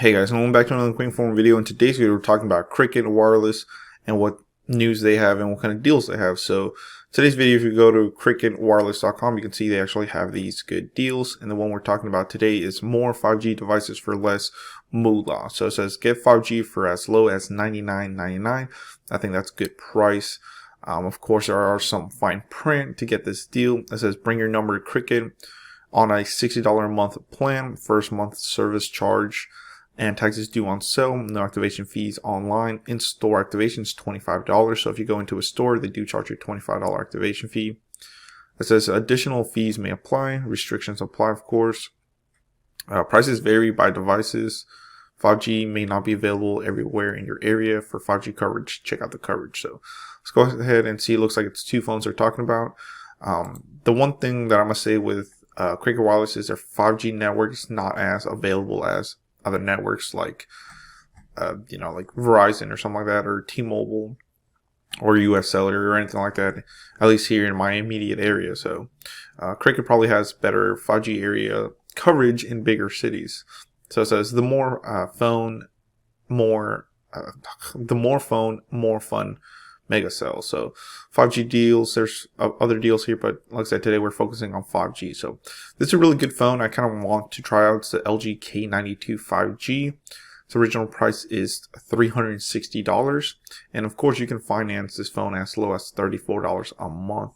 Hey guys, welcome back to another quick form video. In today's video, we're talking about Cricket Wireless and what news they have and what kind of deals they have. So today's video, if you go to cricketwireless.com, you can see they actually have these good deals. And the one we're talking about today is more 5G devices for less moolah. So it says get 5G for as low as $99.99. I think that's a good price. Of course, there are some fine print to get this deal. It says bring your number to Cricket on a $60 a month plan, first month service charge, and taxes due on sale, no activation fees online. In-store activation is $25. So if you go into a store, they do charge you a $25 activation fee. It says additional fees may apply. Restrictions apply, of course. Prices vary by devices. 5G may not be available everywhere in your area. For 5G coverage, check out the coverage. So let's go ahead and see. It looks like it's two phones they're talking about. The one thing that I'm going to say with Cricket Wireless is their 5G network is not as available as other networks like like Verizon or something like that, or T-Mobile or US Cellular or anything like that, at least here in my immediate area. So Cricket probably has better 5G area coverage in bigger cities. So it says the more phone, more fun mega sell. So 5G deals, there's other deals here, but like I said, today we're focusing on 5G. So this is a really good phone. I kind of want to try out. It's the LG K92 5G. Its original price is $360, and of course you can finance this phone as low as $34 a month,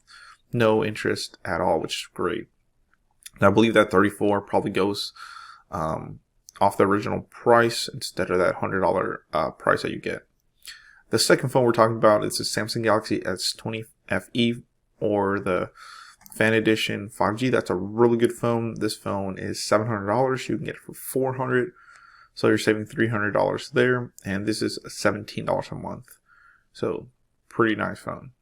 no interest at all, which is great. And I believe that $34 probably goes off the original price instead of that $100 price that you get. The second phone we're talking about is the Samsung Galaxy S20 FE, or the Fan Edition 5G. That's a really good phone. This phone is $700. You can get it for $400. So you're saving $300 there. And this is $17 a month. So pretty nice phone.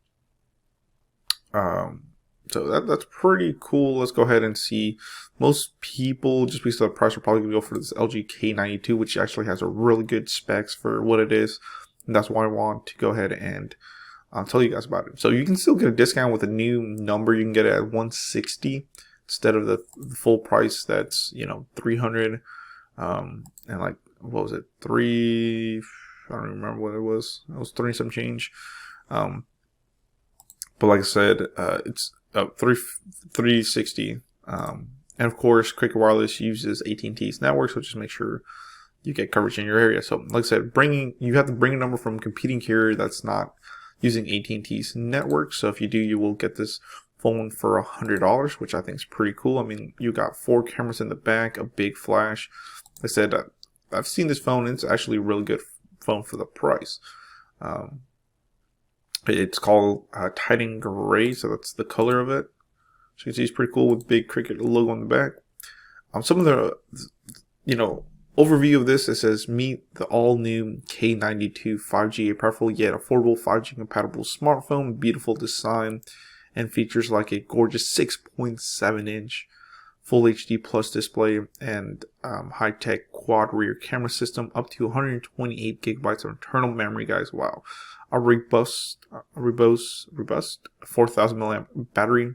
So that's pretty cool. Let's go ahead and see. Most people, just because of the price, are probably going to go for this LG K92, which actually has a really good specs for what it is. And that's why I want to go ahead and tell you guys about it. So you can still get a discount with a new number. You can get it at $160 instead of the full price. That's $300. And like, what was it? I don't remember what it was. It was 3 some change. But like I said, it's $360. And of course, Cricket Wireless uses AT&T's network, so just make sure you get coverage in your area. So like I said, you have to bring a number from a competing carrier that's not using AT&T's network. So if you do, you will get this phone for $100, which I think is pretty cool. I mean, you got 4 cameras in the back, a big flash. Like I said, I've seen this phone. It's actually a really good phone for the price. It's called Titan Gray, so that's the color of it. So you can see it's pretty cool with big Cricket logo on the back. Some of the, overview of this, it says meet the all-new K92 5G, a powerful yet affordable 5G compatible smartphone, beautiful design, and features like a gorgeous 6.7-inch full HD plus display and high-tech quad rear camera system, up to 128 gigabytes of internal memory, guys. Wow. A robust 4,000 milliamp battery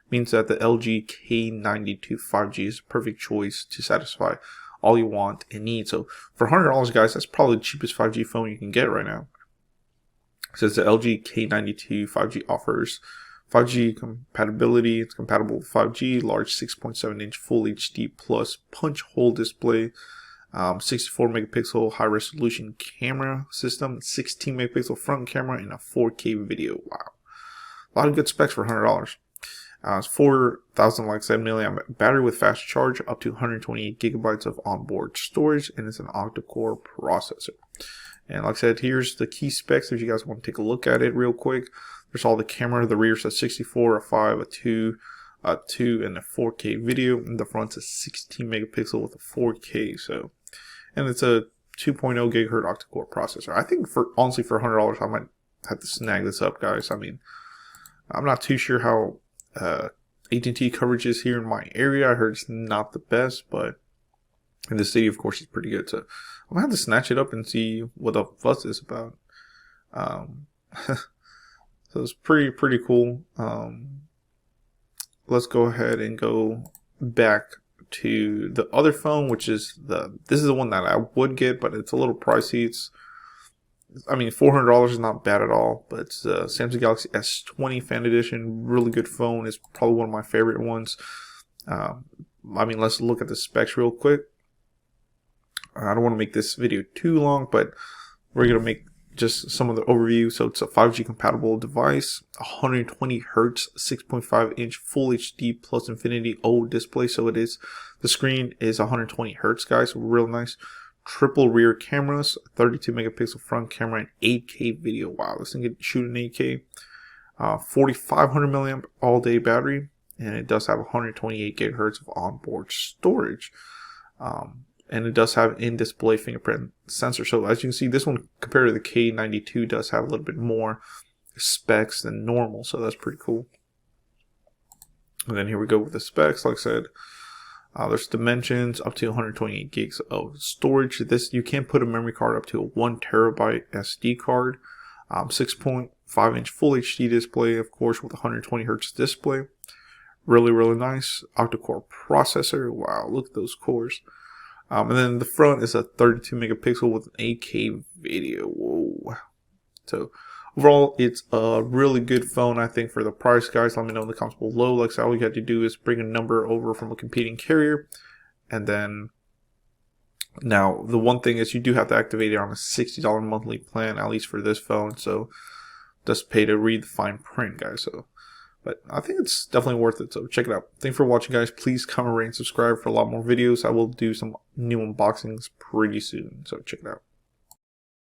means that the LG K92 5G is a perfect choice to satisfy all you want and need. So for $100, guys, that's probably the cheapest 5G phone you can get right now. It says the LG K92 5G offers 5G compatibility. It's compatible with 5G, large 6.7-inch full HD plus punch hole display, 64 megapixel high resolution camera system, 16 megapixel front camera, and a 4K video. Wow, a lot of good specs for $100. It's 4,000, like I said, milliamp battery with fast charge, up to 128 gigabytes of onboard storage, and it's an octa-core processor. And like I said, here's the key specs if you guys want to take a look at it real quick. There's all the camera. The rear's a 64, a 5, a 2, and a 4K video. And the front's a 16 megapixel with a 4K. So, and it's a 2.0 gigahertz octa-core processor. I think honestly for $100, I might have to snag this up, guys. I mean, I'm not too sure how AT&T coverage is here in my area. I heard it's not the best, but in the city, of course, it's pretty good. So I'm gonna have to snatch it up and see what the fuss is about. So it's pretty cool. Let's go ahead and go back to the other phone, which is this is the one that I would get, but it's a little pricey. I mean, $400 is not bad at all, but it's Samsung Galaxy S20 Fan Edition. Really good phone. It's probably one of my favorite ones. I mean, let's look at the specs real quick. I don't want to make this video too long, but we're going to make just some of the overview. So it's a 5G compatible device, 120 Hertz, 6.5 inch Full HD plus Infinity O display. So it is, the screen is 120 Hertz, guys. Real nice. Triple rear cameras, 32 megapixel front camera, and 8K video. Wow, this thing can shoot in 8K. 4,500 milliamp all day battery, and it does have 128 gigahertz of onboard storage. And it does have in-display fingerprint sensor. So as you can see, this one compared to the K92 does have a little bit more specs than normal. So that's pretty cool. And then here we go with the specs. Like I said, there's dimensions up to 128 gigs of storage. This, you can put a memory card up to a 1 terabyte SD card. 6.5 inch Full HD display, of course, with 120 Hertz display. Really, really nice. Octa-core processor. Wow, look at those cores. And then the front is a 32 megapixel with an 8K video. Whoa. So overall, it's a really good phone, I think, for the price, guys. Let me know in the comments below. Like I said, all you have to do is bring a number over from a competing carrier. And then, now, the one thing is you do have to activate it on a $60 monthly plan, at least for this phone. So, just pay to read the fine print, guys. So, but I think it's definitely worth it, so check it out. Thanks for watching, guys. Please comment, rate, and subscribe for a lot more videos. I will do some new unboxings pretty soon, so check it out.